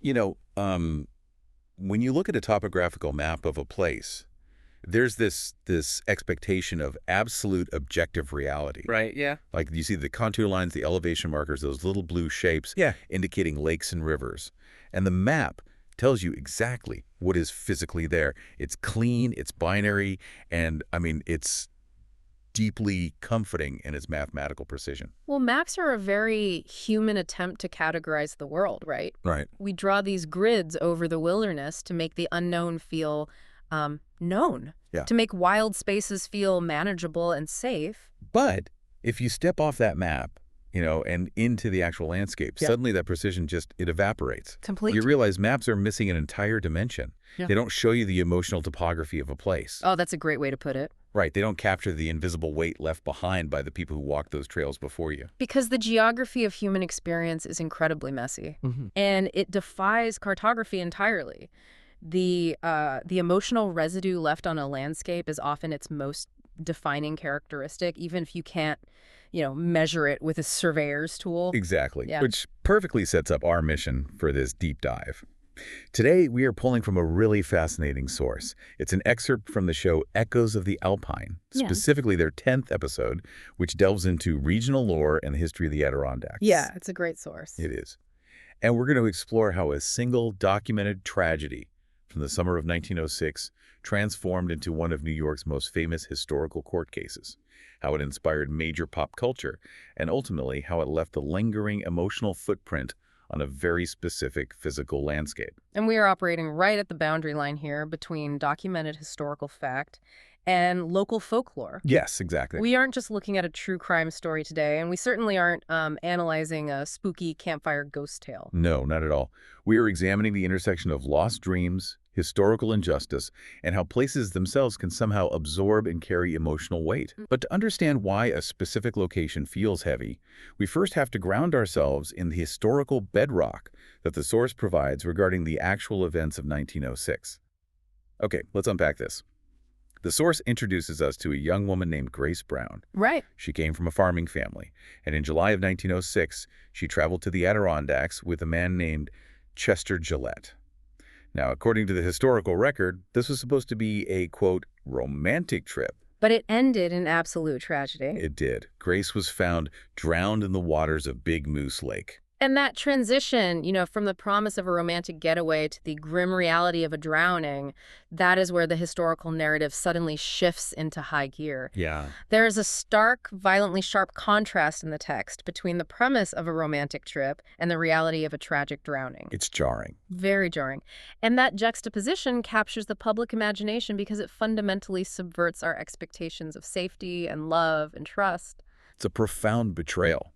You know, when you look at a topographical map of a place, there's this expectation of absolute objective reality. Right, yeah. Like you see the contour lines, the elevation markers, those little blue shapes Yeah. indicating lakes and rivers. And the map tells you exactly what is physically there. It's clean, it's binary, and I mean, it's deeply comforting in its mathematical precision. Well, maps are a very human attempt to categorize the world, right? Right. We draw these grids over the wilderness to make the unknown feel known, Yeah. to make wild spaces feel manageable and safe. But if you step off that map, and into the actual landscape, Yeah. suddenly that precision it evaporates. Complete. You realize maps are missing an entire dimension. Yeah. They don't show you the emotional topography of a place. Oh, that's a great way to put it. Right. They don't capture the invisible weight left behind by the people who walked those trails before you. Because the geography of human experience is incredibly messy, and it defies cartography entirely. The emotional residue left on a landscape is often its most defining characteristic, even if you can't, measure it with a surveyor's tool. Exactly. Yeah. Which perfectly sets up our mission for this deep dive. Today, we are pulling from a really fascinating source. It's an excerpt from the show Echoes of the Alpine, Yeah. specifically their 10th episode, which delves into regional lore and the history of the Adirondacks. Yeah, it's a great source. It is. And we're going to explore how a single documented tragedy from the summer of 1906 transformed into one of New York's most famous historical court cases, how it inspired major pop culture, and ultimately how it left a lingering emotional footprint on a very specific physical landscape. And we are operating right at the boundary line here between documented historical fact and local folklore. Yes, exactly. We aren't just looking at a true crime story today, and we certainly aren't analyzing a spooky campfire ghost tale. No, not at all. We are examining the intersection of lost dreams, historical injustice, and how places themselves can somehow absorb and carry emotional weight. But to understand why a specific location feels heavy, we first have to ground ourselves in the historical bedrock that the source provides regarding the actual events of 1906. Okay, let's unpack this. The source introduces us to a young woman named Grace Brown. Right. She came from a farming family, and in July of 1906, she traveled to the Adirondacks with a man named Chester Gillette. Now, according to the historical record, this was supposed to be a, quote, romantic trip. But it ended in absolute tragedy. It did. Grace was found drowned in the waters of Big Moose Lake. And that transition, from the promise of a romantic getaway to the grim reality of a drowning, that is where the historical narrative suddenly shifts into high gear. Yeah. There is a stark, violently sharp contrast in the text between the premise of a romantic trip and the reality of a tragic drowning. It's jarring. Very jarring. And that juxtaposition captures the public imagination because it fundamentally subverts our expectations of safety and love and trust. It's a profound betrayal.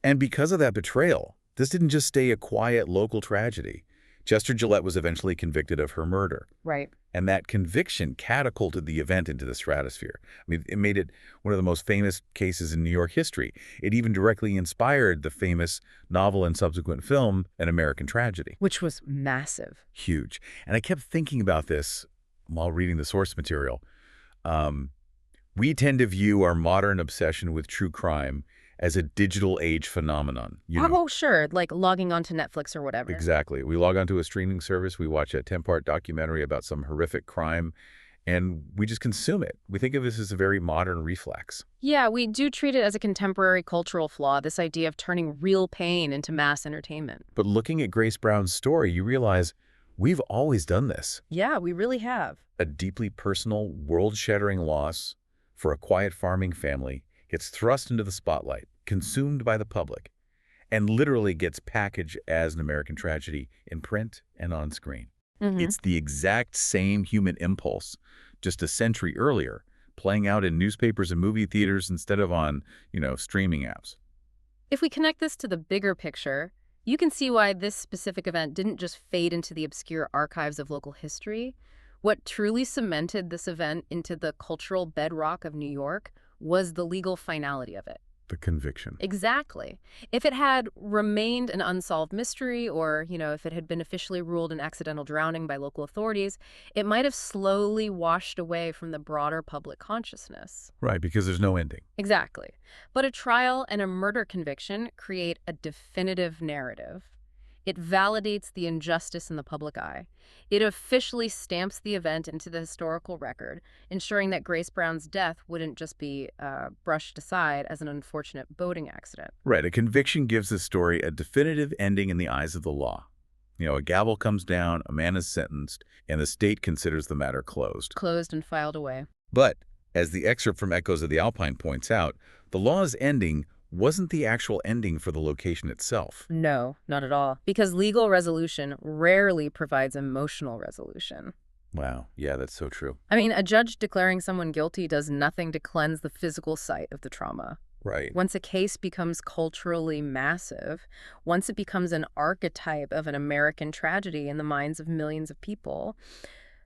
And because of that betrayal, this didn't just stay a quiet local tragedy. Chester Gillette was eventually convicted of her murder. Right. And that conviction catapulted the event into the stratosphere. I mean, it made it one of the most famous cases in New York history. It even directly inspired the famous novel and subsequent film, An American Tragedy. Which was massive. Huge. And I kept thinking about this while reading the source material. We tend to view our modern obsession with true crime as a digital age phenomenon. Oh, sure, like logging onto Netflix or whatever. Exactly. We log onto a streaming service, we watch a 10-part documentary about some horrific crime, and we just consume it. We think of this as a very modern reflex. Yeah, we do treat it as a contemporary cultural flaw, this idea of turning real pain into mass entertainment. But looking at Grace Brown's story, you realize we've always done this. Yeah, we really have. A deeply personal, world-shattering loss for a quiet farming family gets thrust into the spotlight, consumed by the public, and literally gets packaged as an American tragedy in print and on screen. It's the exact same human impulse, just a century earlier, playing out in newspapers and movie theaters instead of on, streaming apps. If we connect this to the bigger picture, you can see why this specific event didn't just fade into the obscure archives of local history. What truly cemented this event into the cultural bedrock of New York was the legal finality of it. The conviction. Exactly. If it had remained an unsolved mystery or, if it had been officially ruled an accidental drowning by local authorities, it might have slowly washed away from the broader public consciousness. Right, because there's no ending. Exactly. But a trial and a murder conviction create a definitive narrative. It validates the injustice in the public eye. It officially stamps the event into the historical record, ensuring that Grace Brown's death wouldn't just be brushed aside as an unfortunate boating accident. Right, a conviction gives the story a definitive ending in the eyes of the law. A gavel comes down, a man is sentenced, and the state considers the matter closed. Closed and filed away. But, as the excerpt from Echoes of the Alpine points out, the law's ending wasn't the actual ending for the location itself. No, not at all. Because legal resolution rarely provides emotional resolution. Wow, yeah, that's so true. I mean, a judge declaring someone guilty does nothing to cleanse the physical site of the trauma. Right. Once a case becomes culturally massive, once it becomes an archetype of an American tragedy in the minds of millions of people,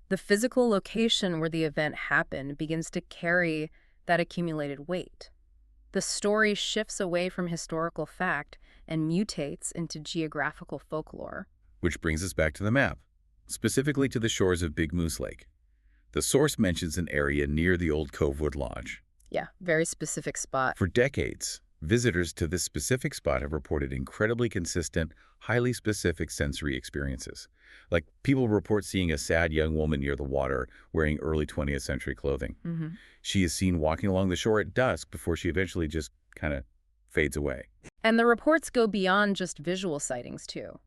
the physical location where the event happened begins to carry that accumulated weight. The story shifts away from historical fact and mutates into geographical folklore. Which brings us back to the map, specifically to the shores of Big Moose Lake. The source mentions an area near the old Covewood Lodge. Yeah, very specific spot. For decades, visitors to this specific spot have reported incredibly consistent, highly specific sensory experiences. Like, people report seeing a sad young woman near the water wearing early 20th century clothing. She is seen walking along the shore at dusk before she eventually just kind of fades away. And the reports go beyond just visual sightings, too.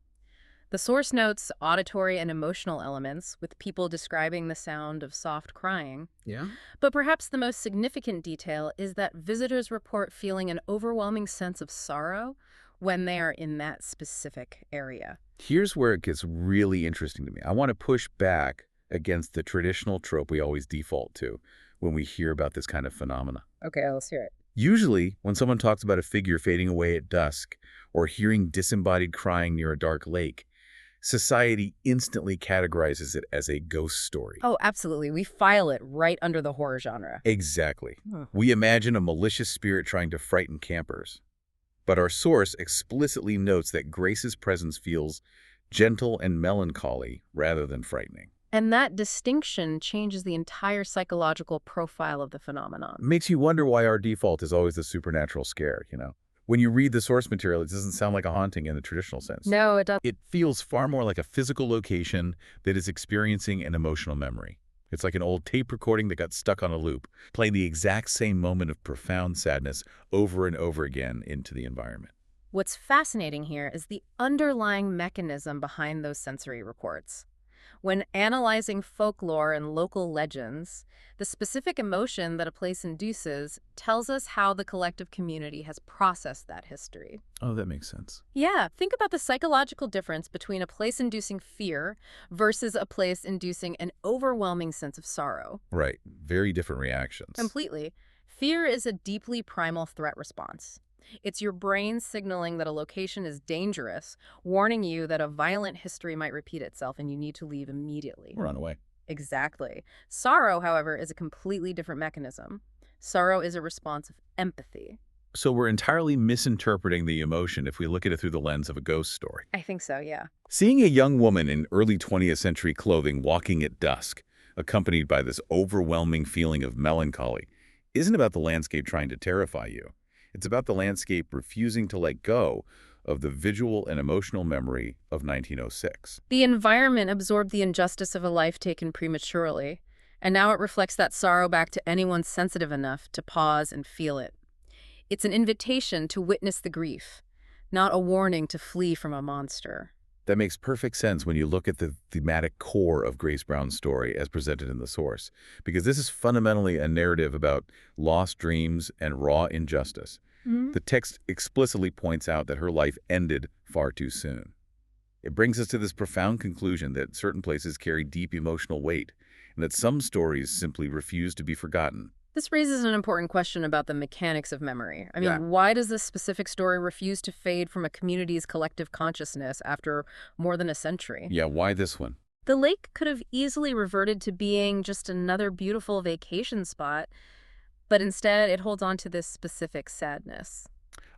The source notes auditory and emotional elements, with people describing the sound of soft crying. Yeah? But perhaps the most significant detail is that visitors report feeling an overwhelming sense of sorrow when they are in that specific area. Here's where it gets really interesting to me. I want to push back against the traditional trope we always default to when we hear about this kind of phenomena. Okay, let's hear it. Usually, when someone talks about a figure fading away at dusk or hearing disembodied crying near a dark lake, society instantly categorizes it as a ghost story. Oh, absolutely. We file it right under the horror genre. Exactly. We imagine a malicious spirit trying to frighten campers. But our source explicitly notes that Grace's presence feels gentle and melancholy rather than frightening. And that distinction changes the entire psychological profile of the phenomenon. It makes you wonder why our default is always the supernatural scare, When you read the source material, it doesn't sound like a haunting in the traditional sense. No, it doesn't. It feels far more like a physical location that is experiencing an emotional memory. It's like an old tape recording that got stuck on a loop, playing the exact same moment of profound sadness over and over again into the environment. What's fascinating here is the underlying mechanism behind those sensory reports. When analyzing folklore and local legends, the specific emotion that a place induces tells us how the collective community has processed that history. Oh, that makes sense. Yeah, think about the psychological difference between a place inducing fear versus a place inducing an overwhelming sense of sorrow. Right. Very different reactions. Completely. Fear is a deeply primal threat response. It's your brain signaling that a location is dangerous, warning you that a violent history might repeat itself and you need to leave immediately. Run away. Exactly. Sorrow, however, is a completely different mechanism. Sorrow is a response of empathy. So we're entirely misinterpreting the emotion if we look at it through the lens of a ghost story. I think so, yeah. Seeing a young woman in early 20th century clothing walking at dusk, accompanied by this overwhelming feeling of melancholy, isn't about the landscape trying to terrify you. It's about the landscape refusing to let go of the visual and emotional memory of 1906. The environment absorbed the injustice of a life taken prematurely, and now it reflects that sorrow back to anyone sensitive enough to pause and feel it. It's an invitation to witness the grief, not a warning to flee from a monster. That makes perfect sense when you look at the thematic core of Grace Brown's story as presented in the source, because this is fundamentally a narrative about lost dreams and raw injustice. The text explicitly points out that her life ended far too soon. It brings us to this profound conclusion that certain places carry deep emotional weight, and that some stories simply refuse to be forgotten. This raises an important question about the mechanics of memory. I mean, why does this specific story refuse to fade from a community's collective consciousness after more than a century? Yeah, why this one? The lake could have easily reverted to being just another beautiful vacation spot, but instead it holds on to this specific sadness.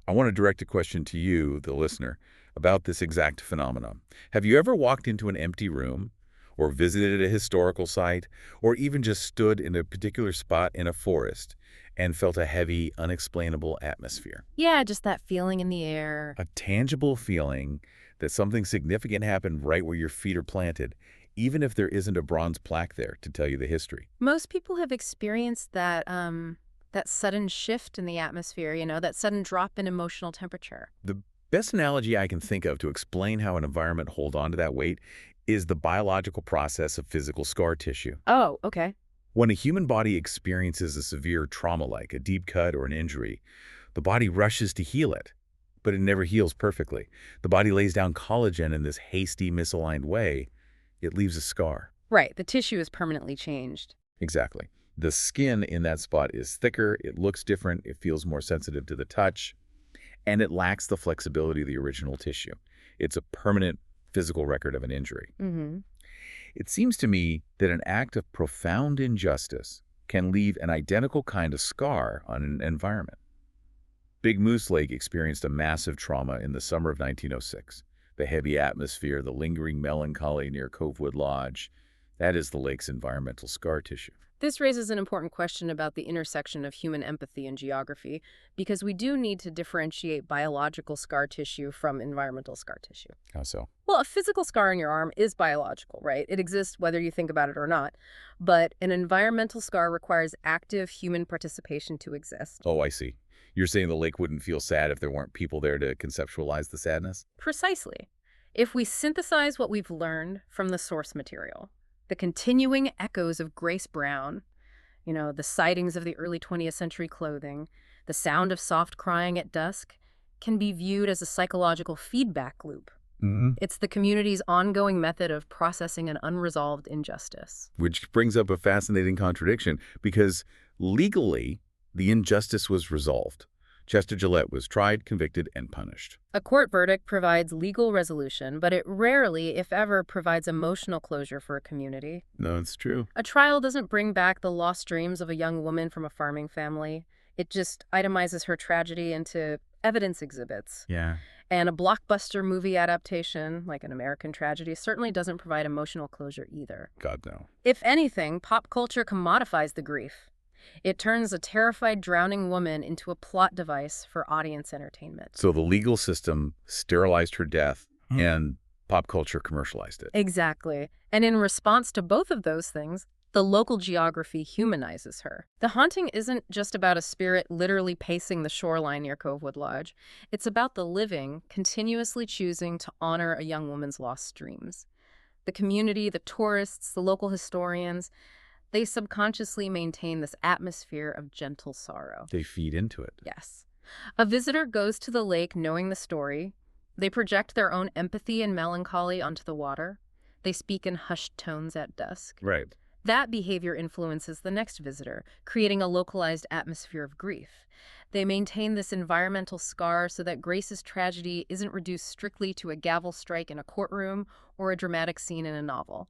I want to direct a question to you, the listener, about this exact phenomenon. Have you ever walked into an empty room, or visited a historical site, or even just stood in a particular spot in a forest and felt a heavy, unexplainable atmosphere? Yeah, just that feeling in the air. A tangible feeling that something significant happened right where your feet are planted, even if there isn't a bronze plaque there to tell you the history. Most people have experienced that sudden shift in the atmosphere, that sudden drop in emotional temperature. The best analogy I can think of to explain how an environment holds on to that weight is the biological process of physical scar tissue. Oh, okay. When a human body experiences a severe trauma like a deep cut or an injury, the body rushes to heal it, but it never heals perfectly. The body lays down collagen in this hasty, misaligned way. It leaves a scar. Right, the tissue is permanently changed. Exactly. The skin in that spot is thicker, it looks different, it feels more sensitive to the touch, and it lacks the flexibility of the original tissue. It's a permanent physical record of an injury. Mm-hmm. It seems to me that an act of profound injustice can leave an identical kind of scar on an environment. Big Moose Lake experienced a massive trauma in the summer of 1906. The heavy atmosphere, the lingering melancholy near Covewood Lodge, that is the lake's environmental scar tissue. This raises an important question about the intersection of human empathy and geography, because we do need to differentiate biological scar tissue from environmental scar tissue. How so? Well, a physical scar on your arm is biological, right? It exists whether you think about it or not. But an environmental scar requires active human participation to exist. Oh, I see. You're saying the lake wouldn't feel sad if there weren't people there to conceptualize the sadness? Precisely. If we synthesize what we've learned from the source material, the continuing echoes of Grace Brown, the sightings of the early 20th century clothing, the sound of soft crying at dusk, can be viewed as a psychological feedback loop. Mm-hmm. It's the community's ongoing method of processing an unresolved injustice. Which brings up a fascinating contradiction, because legally, the injustice was resolved. Chester Gillette was tried, convicted, and punished. A court verdict provides legal resolution, but it rarely, if ever, provides emotional closure for a community. No, it's true. A trial doesn't bring back the lost dreams of a young woman from a farming family. It just itemizes her tragedy into evidence exhibits. Yeah. And a blockbuster movie adaptation, like An American Tragedy, certainly doesn't provide emotional closure either. God, no. If anything, pop culture commodifies the grief. It turns a terrified drowning woman into a plot device for audience entertainment. So the legal system sterilized her death, and pop culture commercialized it. Exactly. And in response to both of those things, the local geography humanizes her. The haunting isn't just about a spirit literally pacing the shoreline near Covewood Lodge. It's about the living continuously choosing to honor a young woman's lost dreams. The community, the tourists, the local historians, they subconsciously maintain this atmosphere of gentle sorrow. They feed into it. Yes. A visitor goes to the lake knowing the story. They project their own empathy and melancholy onto the water. They speak in hushed tones at dusk. Right. That behavior influences the next visitor, creating a localized atmosphere of grief. They maintain this environmental scar so that Grace's tragedy isn't reduced strictly to a gavel strike in a courtroom or a dramatic scene in a novel.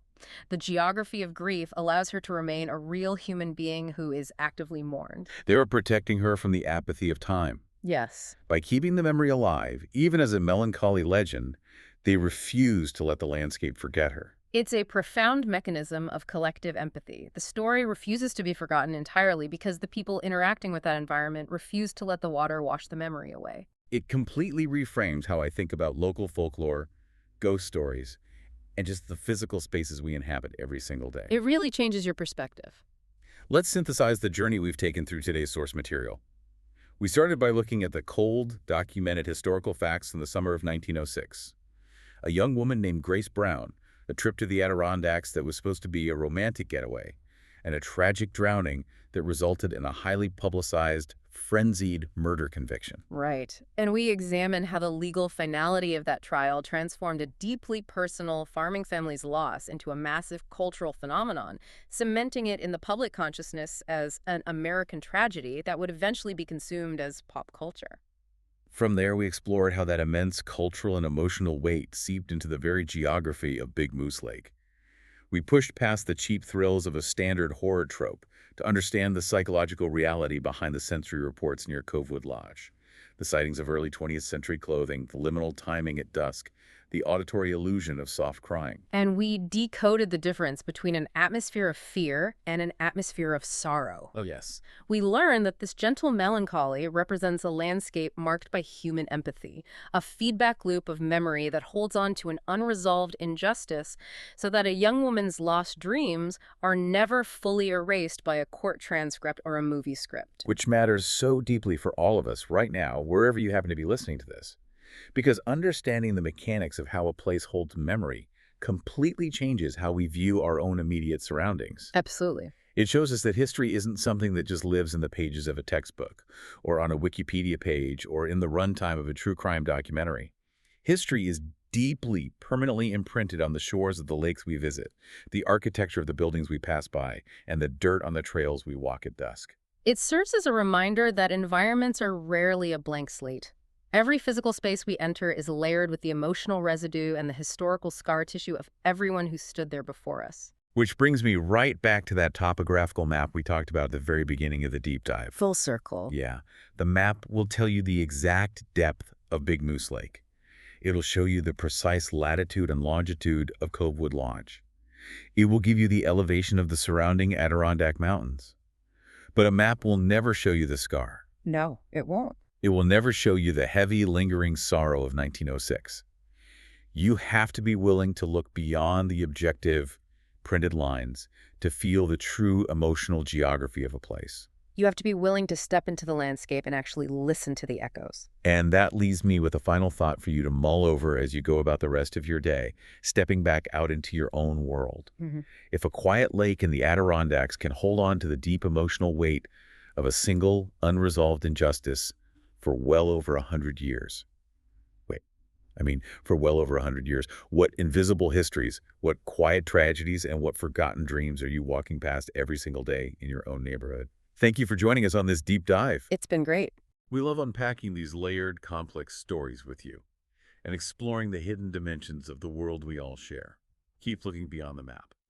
The geography of grief allows her to remain a real human being who is actively mourned. They were protecting her from the apathy of time. Yes. By keeping the memory alive, even as a melancholy legend, they refused to let the landscape forget her. It's a profound mechanism of collective empathy. The story refuses to be forgotten entirely because the people interacting with that environment refuse to let the water wash the memory away. It completely reframes how I think about local folklore, ghost stories, and just the physical spaces we inhabit every single day. It really changes your perspective. Let's synthesize the journey we've taken through today's source material. We started by looking at the cold, documented historical facts in the summer of 1906. A young woman named Grace Brown, a trip to the Adirondacks that was supposed to be a romantic getaway, and a tragic drowning that resulted in a highly publicized, frenzied murder conviction. Right. And we examine how the legal finality of that trial transformed a deeply personal farming family's loss into a massive cultural phenomenon, cementing it in the public consciousness as an American tragedy that would eventually be consumed as pop culture. From there, we explored how that immense cultural and emotional weight seeped into the very geography of Big Moose Lake. We pushed past the cheap thrills of a standard horror trope to understand the psychological reality behind the sensory reports near Covewood Lodge. The sightings of early 20th century clothing, the liminal timing at dusk, the auditory illusion of soft crying. And we decoded the difference between an atmosphere of fear and an atmosphere of sorrow. Oh, yes. We learned that this gentle melancholy represents a landscape marked by human empathy, a feedback loop of memory that holds on to an unresolved injustice so that a young woman's lost dreams are never fully erased by a court transcript or a movie script. Which matters so deeply for all of us right now, wherever you happen to be listening to this. Because understanding the mechanics of how a place holds memory completely changes how we view our own immediate surroundings. Absolutely. It shows us that history isn't something that just lives in the pages of a textbook, or on a Wikipedia page, or in the runtime of a true crime documentary. History is deeply, permanently imprinted on the shores of the lakes we visit, the architecture of the buildings we pass by, and the dirt on the trails we walk at dusk. It serves as a reminder that environments are rarely a blank slate. Every physical space we enter is layered with the emotional residue and the historical scar tissue of everyone who stood there before us. Which brings me right back to that topographical map we talked about at the very beginning of the deep dive. Full circle. Yeah, the map will tell you the exact depth of Big Moose Lake. It'll show you the precise latitude and longitude of Covewood Lodge. It will give you the elevation of the surrounding Adirondack Mountains. But a map will never show you the scar. No, it won't. It will never show you the heavy, lingering sorrow of 1906. You have to be willing to look beyond the objective, printed lines to feel the true emotional geography of a place. You have to be willing to step into the landscape and actually listen to the echoes. And that leaves me with a final thought for you to mull over as you go about the rest of your day, stepping back out into your own world. If a quiet lake in the Adirondacks can hold on to the deep emotional weight of a single, unresolved injustice for well over 100 years. For well over 100 years. What invisible histories, what quiet tragedies, and what forgotten dreams are you walking past every single day in your own neighborhood? Thank you for joining us on this deep dive. It's been great. We love unpacking these layered, complex stories with you and exploring the hidden dimensions of the world we all share. Keep looking beyond the map.